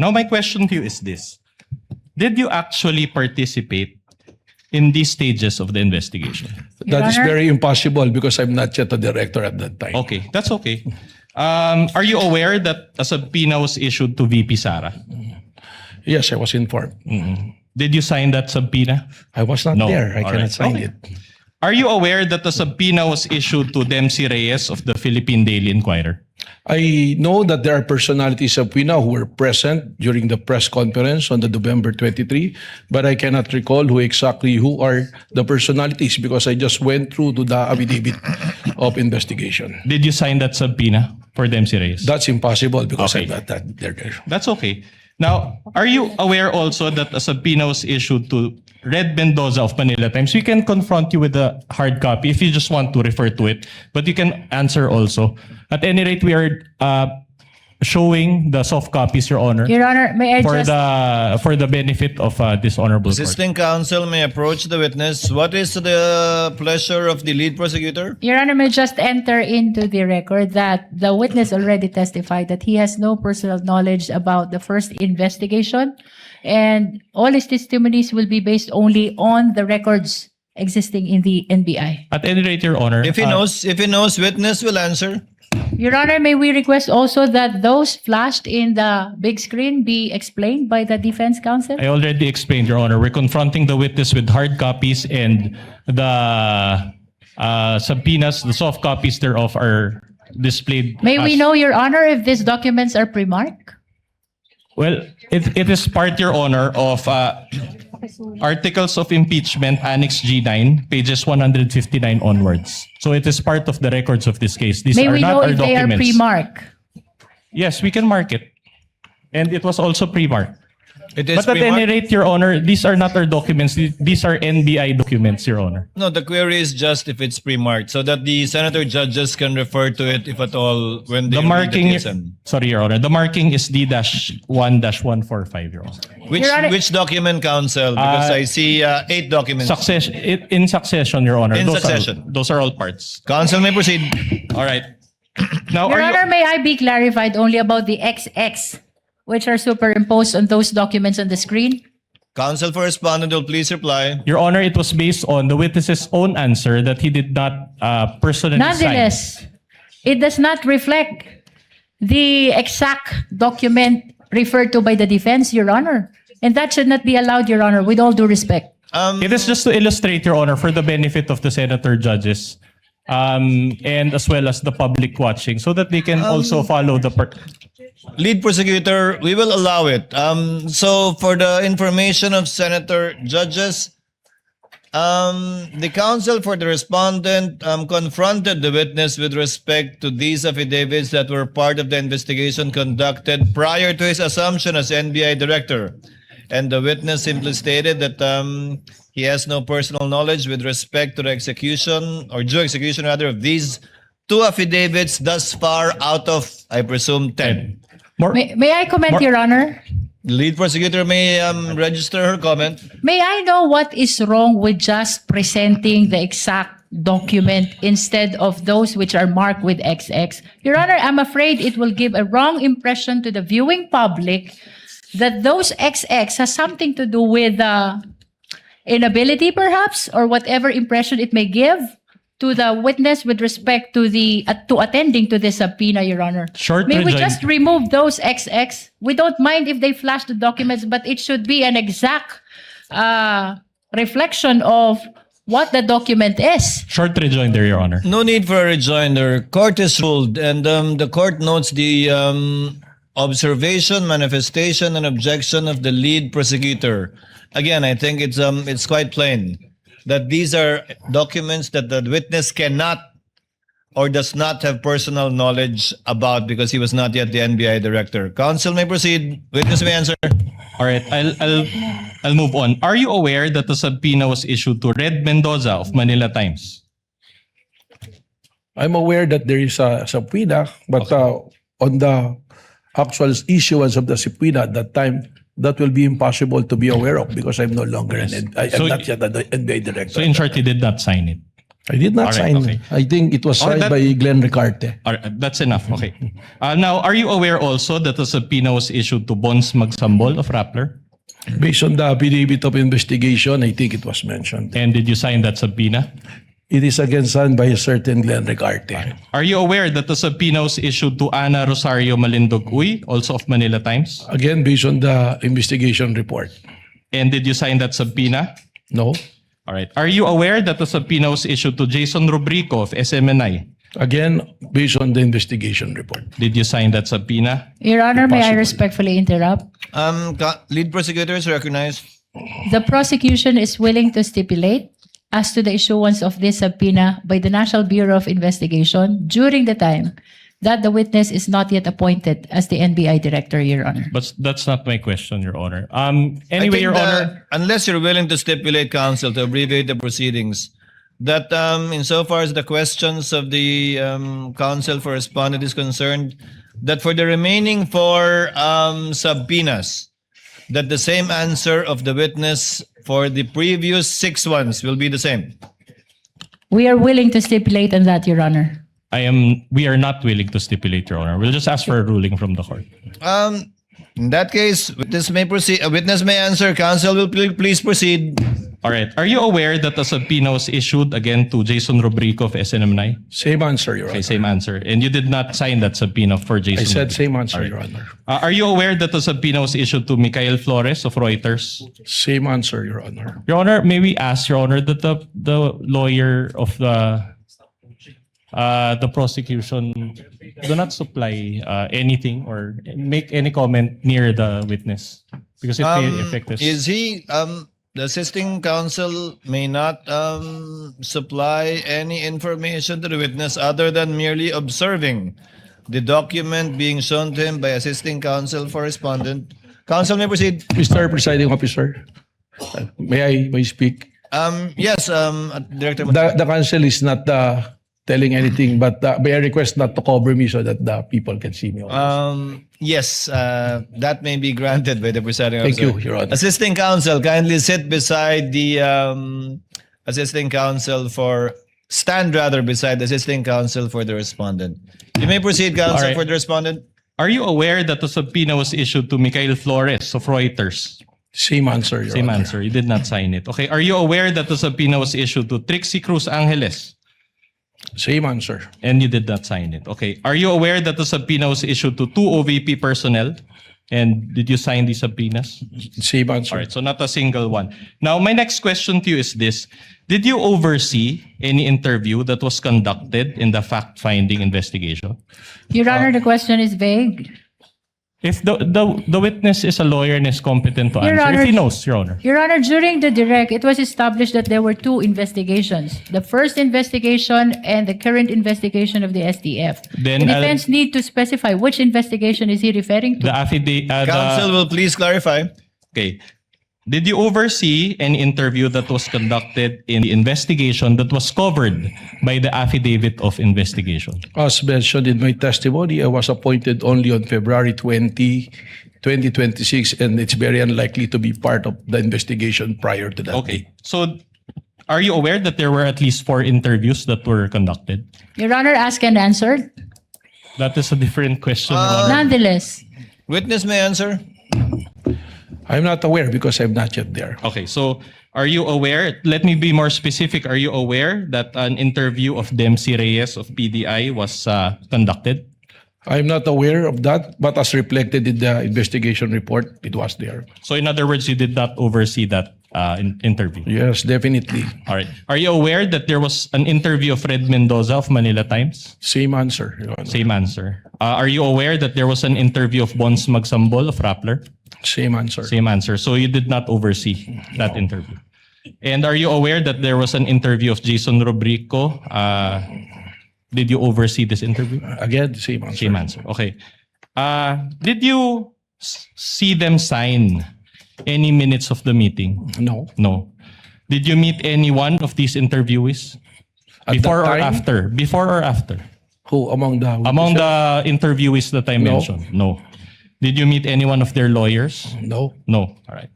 Now, my question to you is this. Did you actually participate in these stages of the investigation? That is Honor? very impossible because I'm not yet a director at that time. Okay, that's okay. Are you aware that a subpoena was issued to VP Sara? Yes, I was informed. Did you sign that subpoena? I was not No. there. I All cannot right. sign Okay. it. Are you aware that a subpoena was issued to Dempsey Reyes of the Philippine Daily Inquirer? I know that there are personalities of PINA who were present during the press conference on the November 23, but I cannot recall who are the personalities because I just went through to the affidavit of investigation. Did you sign that subpoena for Dempsey Reyes? That's impossible because Okay. I'm not that there. That's okay. Now, are you aware also that a subpoena was issued to Red Mendoza of Manila Times? We can confront you with a hard copy if you just want to refer to it, but you can answer also. At any rate, we are showing the soft copies, Your Honor, Your Honor, may I for just... the benefit of this honorable court. Assisting counsel may approach the witness. What is the pleasure of the lead prosecutor? Your Honor, may just enter into the record that the witness already testified that he has no personal knowledge about the first investigation, and all his testimonies will be based only on the records existing in the NBI. At any rate, Your Honor, If he knows, witness will answer. Your Honor, may we request also that those flashed in the big screen be explained by the defense counsel? I already explained, Your Honor. We're confronting the witness with hard copies, and the subpoenas, the soft copies thereof, are displayed. May we as- know, Your Honor, if these documents are pre-marked? Well, it is part, Your Honor, of Articles of Impeachment, Annex G9, pages 159 onwards. So it is part of the records of this case. These May are we not know our if they are documents. pre-marked? Yes, we can mark it. And it was also pre-marked. It is But at any pre-marked? rate, Your Honor, these are not our documents. These are NBI documents, Your Honor. No, the query is just if it's pre-marked so that the senator judges can refer to it if at all when they The read marking, TSN. sorry, Your Honor, the marking is D-1-145, Your Honor. Your Honor- Which document, counsel? Because I see 8 documents. In succession, Your Honor. In Those succession. those are all parts. Counsel may proceed. All right. Now, Your are you, Honor, may I be clarified only about the XX, which are superimposed on those documents on the screen? Counsel for respondent will please reply. Your Honor, it was based on the witness's own answer that he did not personally sign. Nonetheless, it does not reflect the exact document referred to by the defense, Your Honor. And that should not be allowed, Your Honor, with all due respect. It is just to illustrate, Your Honor, for the benefit of the senator judges, and as well as the public watching, so that they can also follow the... Lead prosecutor, we will allow it. So for the information of senator judges, the counsel for the respondent confronted the witness with respect to these affidavits that were part of the investigation conducted prior to his assumption as NBI director. And the witness simply stated that he has no personal knowledge with respect to the execution, or due execution rather, of these 2 affidavits thus far out of, I presume, 10. More, May I comment, Your Honor? The lead prosecutor may register her comment. May I know what is wrong with just presenting the exact document instead of those which are marked with XX? Your Honor, I'm afraid it will give a wrong impression to the viewing public that those XX has something to do with inability, perhaps, or whatever impression it may give to the witness with respect to the to attending to the subpoena, Your Honor. Short May we rejoin- just remove those XX? We don't mind if they flash the documents, but it should be an exact reflection of what the document is. short rejoinder, Your Honor. No need for a rejoinder. Court is ruled, and the court notes the observation, manifestation, and objection of the lead prosecutor. Again, I think it's quite plain that these are documents that the witness cannot or does not have personal knowledge about because he was not yet the NBI director. Counsel may proceed. Witness may answer. All right, I'll move on. Are you aware that the subpoena was issued to Red Mendoza of Manila Times? I'm aware that there is a subpoena, but on the actual issuance of the subpoena at that time, that will be impossible to be aware of because I'm no longer I am So- not yet an NBI director. So in short, he did not sign it. I did not All right, sign. okay. I think it was Oh, signed that- by Glenn Ricarte. All right, that's enough. Okay. Now, are you aware also that a subpoena was issued to Bons Magsambol of Rappler? Based on the affidavit of investigation, I think it was mentioned. And did you sign that subpoena? It is again signed by a certain Glenn Ricarte. Are you aware that the subpoena was issued to Ana Rosario Malindog Uy, also of Manila Times? Again, based on the investigation report. And did you sign that subpoena? No. All right. Are you aware that the subpoena was issued to Jason Rubrico of SMNI? Again, based on the investigation report. Did you sign that subpoena? Your Honor, may I Possible. respectfully interrupt? Lead prosecutor is recognized. The prosecution is willing to stipulate as to the issuance of this subpoena by the National Bureau of Investigation during the time that the witness is not yet appointed as the NBI director, Your Honor. But that's not my question, Your Honor. I Anyway, think Your that Honor. unless you're willing to stipulate, counsel, to abbreviate the proceedings, that insofar as the questions of the counsel for respondent is concerned, that for the remaining four subpoenas, that the same answer of the witness for the previous 6 ones will be the same. We are willing to stipulate on that, Your Honor. We are not willing to stipulate, Your Honor. We'll just ask for a ruling from the court. In that case, witness may proceed. A witness may answer. Counsel will please proceed. All right. Are you aware that a subpoena was issued again to Jason Rubrico of SNMNI? Same answer, Your Okay, Honor. same answer. And you did not sign that subpoena for Jason I said Rubrico? same answer, All right. Your Honor. Are you aware that the subpoena was issued to Mikael Flores of Reuters? Same answer, Your Honor. Your Honor, may we ask, Your Honor, that the lawyer of the prosecution do not supply anything or make any comment near the witness because it may affect us. Is he the assisting counsel may not supply any information to the witness other than merely observing the document being shown to him by assisting counsel for respondent. Counsel may proceed. Mr. Presiding Officer, may I speak? Yes, Director. The counsel is not telling anything, but may I request not to cover me so that the people can see me. Yes, that may be granted by the presiding Thank officer. you, Your Honor. Assisting counsel, kindly sit beside the assisting counsel for stand rather beside the assisting counsel for the respondent. You may proceed, counsel, All right. for the respondent. Are you aware that the subpoena was issued to Mikael Flores of Reuters? Same answer, Your Same Honor. answer. You did not sign it. Okay. Are you aware that the subpoena was issued to Trixie Cruz Angeles? Same answer. And you did not sign it. Okay. Are you aware that the subpoena was issued to 2 OVP personnel? And did you sign these subpoenas? Same answer. All right. So not a single one. Now, my next question to you is this. Did you oversee any interview that was conducted in the fact-finding investigation? Your Honor, the question is vague. If the witness is a lawyer and is competent to Your answer, Honor, if he knows, Your Honor. Your Honor, during the direct, it was established that there were 2 investigations. The first investigation and the current investigation of the STF. Then, the defense need to specify which investigation is he referring to. The affidavit. Counsel will please clarify. Okay. Did you oversee an interview that was conducted in the investigation that was covered by the affidavit of investigation? As mentioned in my testimony, I was appointed only on February 20, 2026, and it's very unlikely to be part of the investigation prior to that. Okay. So, are you aware that there were at least 4 interviews that were conducted? Your Honor, asked and answered. That is a different question, Your Honor. Nonetheless, Witness may answer. I'm not aware because I'm not yet there. Okay, so are you aware? Let me be more specific. Are you aware that an interview of Dempsey Reyes of PDI was conducted? I'm not aware of that, but as reflected in the investigation report, it was there. So, in other words, you did not oversee that interview. Yes, definitely. All right. Are you aware that there was an interview of Fred Mendoza of Manila Times? Same answer, Your Honor. Same answer. Are you aware that there was an interview of Bons Magsambol of Rappler? Same answer. Same answer. So you did not oversee that interview. And are you aware that there was an interview of Jason Rubrico? Did you oversee this interview? Again, same answer. Same answer. Okay. Did you see them sign any minutes of the meeting? No. No. Did you meet any one of these interviewees? At Before that or time? after? Before or after? Who among the Among witnesses? the interviewees that I mentioned? No. Did you meet any one of their lawyers? No. No. All right.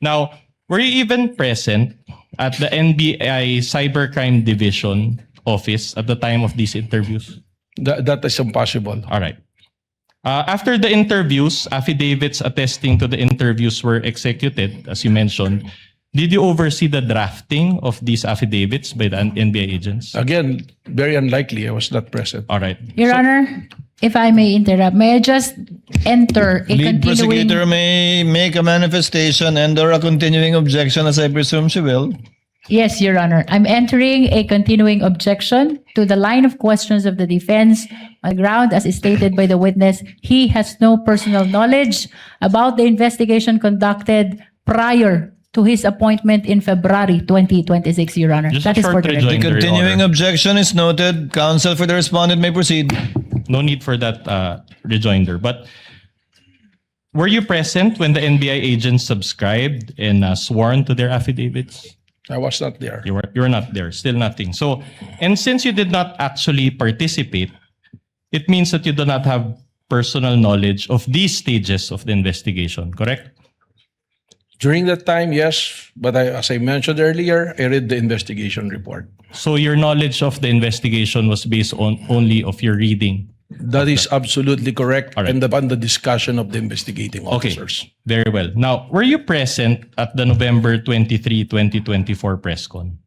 Now, Were you even present at the NBI Cybercrime Division office at the time of these interviews? That is impossible. All right. After the interviews, affidavits attesting to the interviews were executed, as you mentioned. Did you oversee the drafting of these affidavits by the NBI agents? Again, very unlikely. I was not present. All right. Your Honor, if I may interrupt, may I just enter a Lead continuing... prosecutor may make a manifestation and/or a continuing objection, as I presume she will. Yes, Your Honor. I'm entering a continuing objection to the line of questions of the defense on ground as stated by the witness. He has no personal knowledge about the investigation conducted prior to his appointment in February 2026, Your Honor. Just a That is short for the rejoinder. record. Your Continuing Honor. objection is noted. Counsel for the respondent may proceed. No need for that rejoinder. But were you present when the NBI agents subscribed and sworn to their affidavits? I was not there. You were not there. Still nothing. So, and since you did not actually participate, it means that you do not have personal knowledge of these stages of the investigation, correct? During that time, yes. But as I mentioned earlier, I read the investigation report. So your knowledge of the investigation was based on only of your reading. That is absolutely correct. All right. And upon the discussion of the investigating Okay, officers. very well. Now, were you present at the November 23, 2024 press con?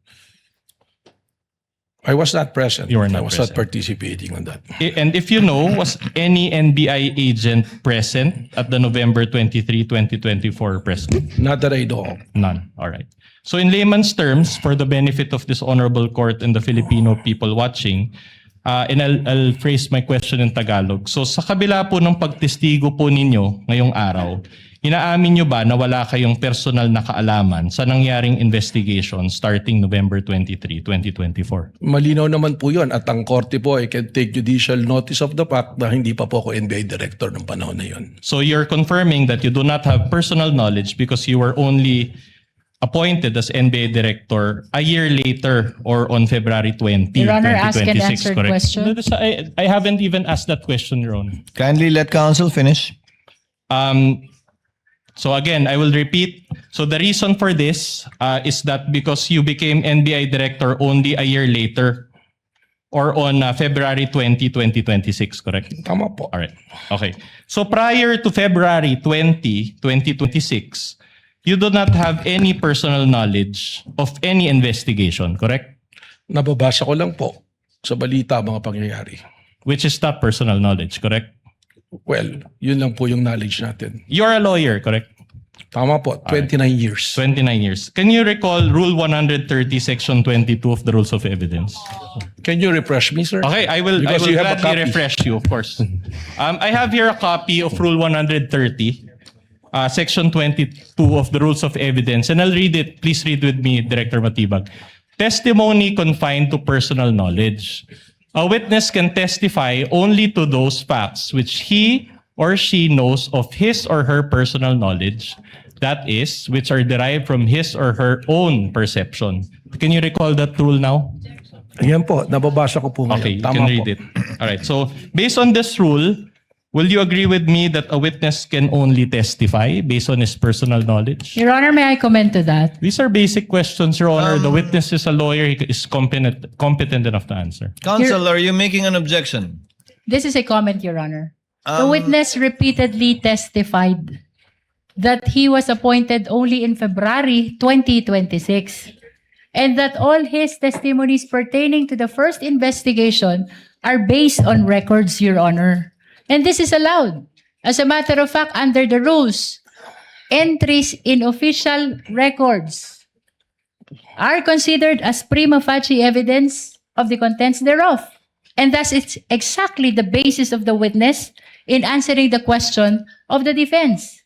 I was not present. You were not I was present. not participating on that. And if you know, was any NBI agent present at the November 23, 2024 press con? Not that I know of. None. All right. So in layman's terms, for the benefit of this honorable court and the Filipino people watching, and I'll phrase my question in Tagalog. So sa kabila po ng pagtestigo po ninyo ngayong araw, inaamin nyo ba na wala kayong personal na kaalaman sa nangyaring investigation starting November 23, 2024? Malinaw naman po yun. At ang korte po, I can take judicial notice of the fact na hindi pa po ako NBI director ng panahon na yun. So you're confirming that you do not have personal knowledge because you were only appointed as NBA director a year later or on February 20, Your Honor, ask and 2026, answer correct? question. No, I haven't even asked that question, Your Honor. Kindly let counsel finish. So again, I will repeat. So the reason for this is that because you became NBI director only a year later or on February 20, 2026, correct? Tama po. All right. Okay. So prior to February 20, 2026, you do not have any personal knowledge of any investigation, correct? Nababasa ko lang po sa balita mga pangyayari. Which is not personal knowledge, correct? Well, yun lang po yung knowledge natin. You're a lawyer, correct? Tama po, 29 years. 29 years. Can you recall Rule 130, Section 22 of the Rules of Evidence? Can you refresh me, sir? Okay, I will Because you have a gladly copy. refresh you, of course. I have here a copy of Rule 130, Section 22 of the Rules of Evidence, and I'll read it. Please read with me, Director Matibag. Testimony confined to personal knowledge. A witness can testify only to those facts which he or she knows of his or her personal knowledge, that is, which are derived from his or her own perception. Can you recall that rule now? Ayan po, nababasa ko po ngayon. Okay, you Tama can po. read it. All right. So, based on this rule, will you agree with me that a witness can only testify based on his personal knowledge? Your Honor, may I comment to that? These are basic questions, Your Honor. The witness is a lawyer. He is competent enough to answer. Counsel, are you making an objection? This is a comment, Your Honor. The witness repeatedly testified that he was appointed only in February 2026 and that all his testimonies pertaining to the first investigation are based on records, Your Honor. And this is allowed. As a matter of fact, under the rules, entries in official records are considered as prima facie evidence of the contents thereof. And thus, it's exactly the basis of the witness in answering the question of the defense.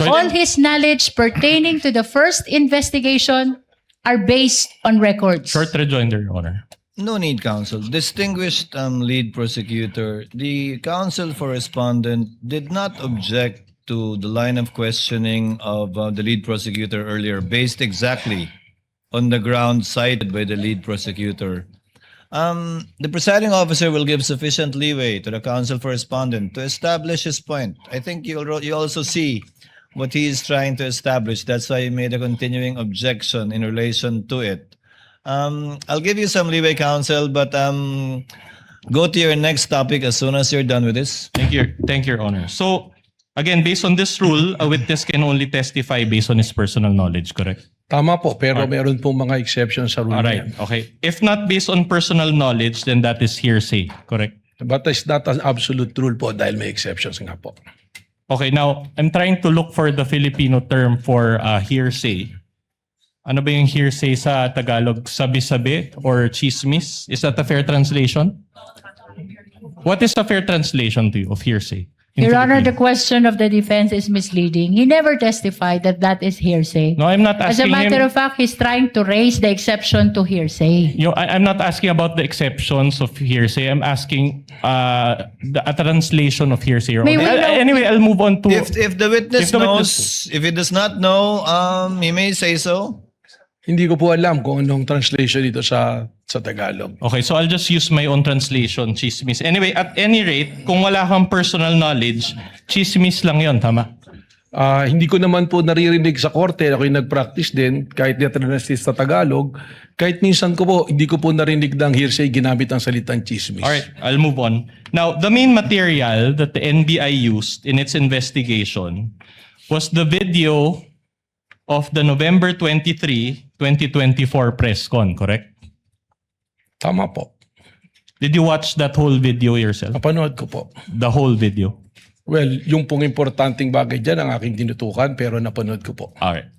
All his knowledge pertaining to the first investigation are based on records. Short rejoinder, Your Honor. No need, counsel. Distinguished lead prosecutor, the counsel for respondent did not object to the line of questioning of the lead prosecutor earlier, based exactly on the ground cited by the lead prosecutor. The presiding officer will give sufficient leeway to the counsel for respondent to establish his point. I think you also see what he is trying to establish. That's why he made a continuing objection in relation to it. I'll give you some leeway, counsel, but go to your next topic as soon as you're done with this. Thank you, Your Honor. So, again, based on this rule, a witness can only testify based on his personal knowledge, correct? Tama po, pero meron pong mga exceptions sa rule na Alright, yan. okay. If not based on personal knowledge, then that is hearsay, correct? But it's not an absolute rule po dahil may exceptions nga po. Okay, now, I'm trying to look for the Filipino term for hearsay. Ano ba yung hearsay sa Tagalog? Sabi-sabi or chismis? Is that a fair translation? What is a fair translation to you of hearsay? in Your Honor, the Filipino? question of the defense is misleading. He never testified that that is hearsay. No, I'm not As a asking matter him. of fact, he's trying to raise the exception to hearsay. I'm not asking about the exceptions of hearsay. I'm asking a translation of hearsay. Your May Honor. we know- Anyway, I'll move on to. If the witness If the knows, witness- if he does not know, he may say so. Hindi ko po alam kung anong translation dito sa Tagalog. Okay, so I'll just use my own translation, chismis. Anyway, at any rate, kung wala kang personal knowledge, chismis lang yon, tama? Hindi ko naman po naririnig sa korte, ako yung nag-practice din, kahit na-translate sa Tagalog, kahit minsan ko po, hindi ko po narinig ng hearsay ginamit ang salitang chismis. All right, I'll move on. Now, the main material that the NBI used in its investigation was the video of the November 23, 2024 press con, correct? Tama po. Did you watch that whole video yourself? Napanood ko po. The whole video? Well, yung pong importanteng bagay dyan ang aking tinutukan pero napanood ko po. All right.